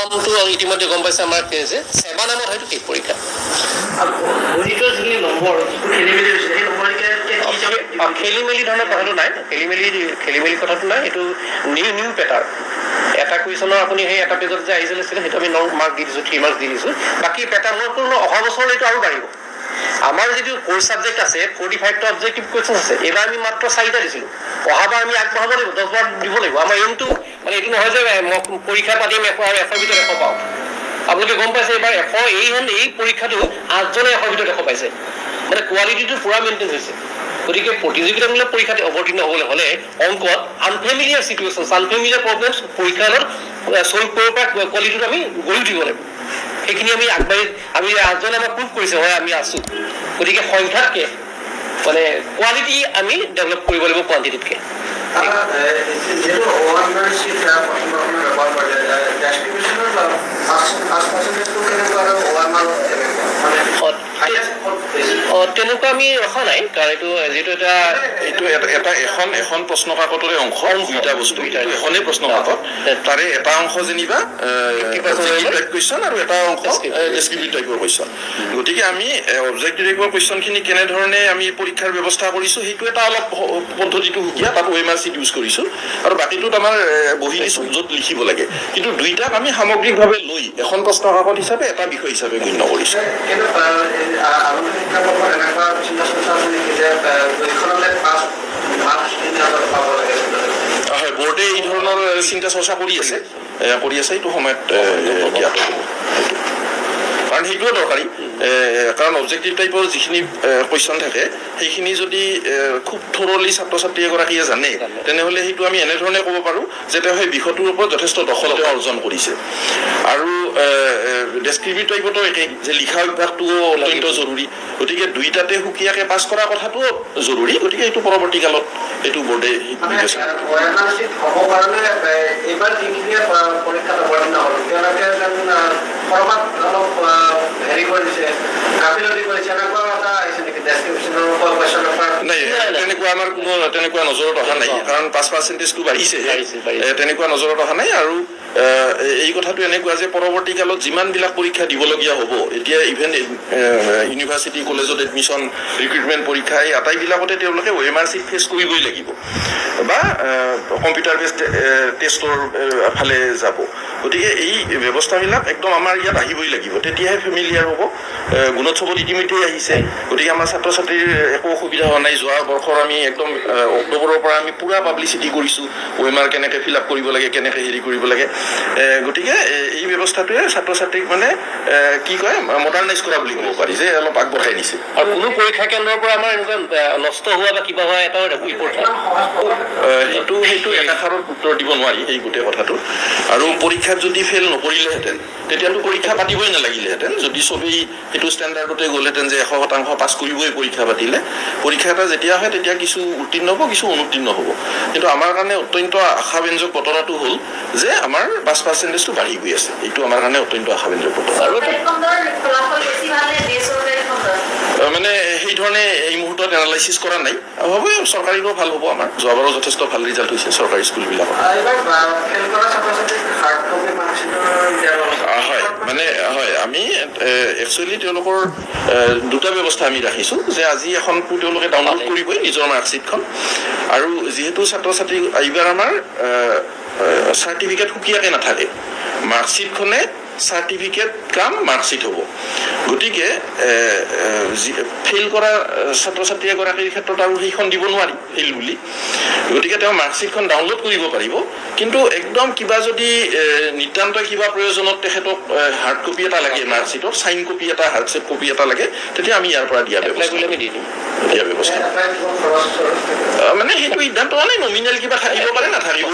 নামটো ইতিমধ্যে গম পাইছে আমাৰ যে সেৱা নামত হয়তো শেষ পৰীক্ষা খেলি মেলি ধৰণৰ কথাটো নাই খেলি মেলি কথাটো নাই এইটো নিউ পেটাৰ্ণ এটা কুৱেশ্যনৰ আপুনি সেই এটা পেজত যে আহিছিলে সেইটো আমি 9 মাৰ্ক দি দিছোঁ 3 মাৰ্ক দি দিছোঁ বাকী পেটাৰ্ণৰ কোনো অহা বছৰ এইটো আৰু বাঢ়িব আমাৰ যিটো কোৰ ছাবজেক্ট আছে 45টা অবজেক্টিভ কুৱেশ্যন আছে এইবাৰ আমি মাত্ৰ 4টা দিছিলোঁ অহাবাৰ আমি আগবঢ়াব লাগিব 10 বাৰ দিব লাগিব আমাৰ এইমটো মানে এইটো নহয় যে পৰীক্ষা পাতিম 100 আৰু 100 ভিতৰত 100 পাওঁ আপোনালোকে গম পাইছে এইবাৰ 100 এই পৰীক্ষাটো 8জনে 100 ভিতৰত 100 পাইছে মানে কোৱালিটিটো পুৰা মেইনটেইন হৈছে গতিকে প্ৰতিযোগিতামূলক পৰীক্ষাত অৱতীৰ্ণ হ'বলৈ হ'লে অংকত আনফেমিলিয়াৰ চিটুৱেশ্যন আনফেমিলিয়াৰ প্ৰব্লেমছ পৰীক্ষাত ছল্ভ কৰিব পৰা কোৱালিটিটো আমি গঢ়ি উঠিব লাগিব সেইখিনি আমি আগবাঢ়ি আমি 8জনে আমাক প্ৰুভ কৰিছে হয় আমি আছোঁ গতিকে সংখ্যাতকৈ মানে কোৱালিটি আমি ডেভেলপ কৰিব লাগিব কোৱান্টিটিতকৈ তেনেকুৱা আমি ৰখা নাই কাৰণ এইটো এটা এখন প্ৰশ্ন কাকতৰে অংশ দুটা বস্তু এখনেই প্ৰশ্ন কাকত তাৰে এটা অংশ যেনিবা কুৱেশ্যন আৰু এটা অংশ ডেছক্ৰিপটিভ টাইপৰ কুৱেশ্যন গতিকে আমি অবজেক্টিভ টাইপৰ কুৱেশ্যনখিনি কেনেধৰণে আমি পৰীক্ষাৰ ব্যৱস্থা কৰিছোঁ সেইটো এটা অলপ পদ্ধতিটো সুকীয়া তাত OMR চিট ইউজ কৰিছোঁ আৰু বাকীটোত আমাৰ বহি দিছোঁ য'ত লিখিব লাগে কিন্তু দুইটাক আমি সামগ্ৰিকভাৱে লৈ এখন প্ৰশ্ন কাকত হিচাপে এটা বিষয় হিচাপে গণ্য কৰিছোঁ হয় বোৰ্ডে এই ধৰণৰ চিন্তা চৰ্চা কৰি আছে এইটো সময়ত জ্ঞাত কাৰণ সেইটোৱে দৰকাৰী কাৰণ অবজেক্টিভ টাইপৰ যিখিনি কুৱেশ্যন থাকে সেইখিনি যদি খুব থৰলি ছাত্ৰ ছাত্ৰী এগৰাকীয়ে জানে তেনেহ'লে সেইটো আমি এনেধৰণে ক'ব পাৰোঁ যে তেওঁ সেই বিষয়টোৰ ওপৰত যথেষ্ট দখলতা অৰ্জন কৰিছে আৰু ডেছক্ৰিপটিভ টাইপতো একেই যে লিখা অভ্যাসটোও অত্যন্ত জৰুৰী গতিকে দুইটাতে সুকীয়াকৈ পাছ কৰা কথাটোও জৰুৰী গতিকে এইটো পৰৱৰ্তী কালত এইটো বোৰ্ডে তেনেকুৱা নজৰত অহা নাই কাৰণ 5%টো বাঢ়িছেহে তেনেকুৱা নজৰত অহা নাই আৰু এই কথাটো এনেকুৱা যে পৰৱৰ্তী কালত যিমানবিলাক পৰীক্ষা দিবলগীয়া হ'ব এতিয়া ইভেন ইউনিভাৰ্চিটি কলেজত এডমিশ্যন ৰিক্ৰুটমেণ্ট পৰীক্ষা এই আটাইবিলাকতে তেওঁলোকে OMR চিট ফেচ কৰিবই লাগিব বা কম্পিউটাৰ বেছড টেষ্টৰ ফালে যাব গতিকে এই ব্যৱস্থাবিলাক একদম আমাৰ ইয়াত আহিবই লাগিব তেতিয়াহে ফেমিলিয়াৰ হ'ব গুণোৎসৱত ইতিমধ্যেই আহিছে গতিকে আমাৰ ছাত্ৰ ছাত্ৰীৰ একো অসুবিধা হোৱা নাই যোৱা বৰ্ষৰ আমি একদম অক্টোবৰৰ পৰা আমি পুৰা পাব্লিচিটি কৰিছোঁ OMR কেনেকৈ ফিল আপ কৰিব লাগে কেনেকৈ হেৰি কৰিব লাগে গতিকে এই ব্যৱস্থাটোৱে ছাত্ৰ ছাত্ৰীক মানে কি কয় মডাৰ্ণাইজ কৰা বুলি ক'ব পাৰি যে অলপ আগবঢ়াই নিছে আৰু কোনো পৰীক্ষা কেন্দ্ৰৰ পৰা আমাৰ এনেকুৱা নষ্ট হোৱা বা কিবা হোৱা এটা ৰিপৰ্ট সেইটো একাষাৰত উত্তৰ দিব নোৱাৰি এই গোটেই কথাটো আৰু পৰীক্ষাত যদি ফেইল নকৰিলেহেঁতেন তেতিয়াতো পৰীক্ষা পাতিবই নালাগিলেহেঁতেন যদি চবেই সেইটো ষ্টেণ্ডাৰ্ডতে গ'লহেঁতেন যে 100% পাছ কৰিবই পৰীক্ষা পাতিলে পৰীক্ষা এটা যেতিয়া হয় তেতিয়া কিছু উত্তীৰ্ণ হ'ব কিছু অনুত্তীৰ্ণ হ'ব কিন্তু আমাৰ কাৰণে অত্যন্ত আশাব্যঞ্জক বতৰাটো হ'ল যে আমাৰ 5%টো বাঢ়ি গৈ আছে এইটো আমাৰ কাৰণে অত্যন্ত আশাব্যঞ্জক বতৰা আৰু মানে সেই ধৰণে এই মুহূৰ্তত এনালাইচিছ কৰা নাই ভাবোঁ চৰকাৰীৰো ভাল হ'ব আমাৰ যোৱাবাৰো যথেষ্ট ভাল ৰিজাল্ট হৈছে চৰকাৰী স্কুলবিলাকত হয় আমি একচুৱেলি তেওঁলোকৰ দুটা ব্যৱস্থা আমি ৰাখিছোঁ যে আজি এখন তেওঁলোকে ডাউনলোড কৰিবই নিজৰ মাৰ্কশ্বিটখন আৰু যিহেতু ছাত্ৰ ছাত্ৰী এইবাৰ আমাৰ চাৰ্টিফিকেট সুকীয়াকৈ নাথাকে মাৰ্কশ্বিটখনে চাৰ্টিফিকেট কাম মাৰ্কশ্বিট হ'ব গতিকে ফেইল কৰা ছাত্ৰ ছাত্ৰী এগৰাকীৰ ক্ষেত্ৰত আৰু সেইখন দিব নোৱাৰি ফেইল বুলি গতিকে তেওঁ মাৰ্কশ্বিটখন ডাউনলোড কৰিব পাৰিব কিন্তু একদম কিবা যদি নিতান্ত কিবা প্ৰয়োজনত তেখেতক হাৰ্ড কপি এটা লাগে মাৰ্কশ্বিটৰ চাইন কপি এটা হাৰ্ড চেপ কপি এটা লাগে তেতিয়া আমি ইয়াৰ পৰা দিয়া ব্যৱস্থা মানে সেইটো সিদ্ধান্ত মানে নমিনেল কিবা থাকিব পাৰে নাথাকিব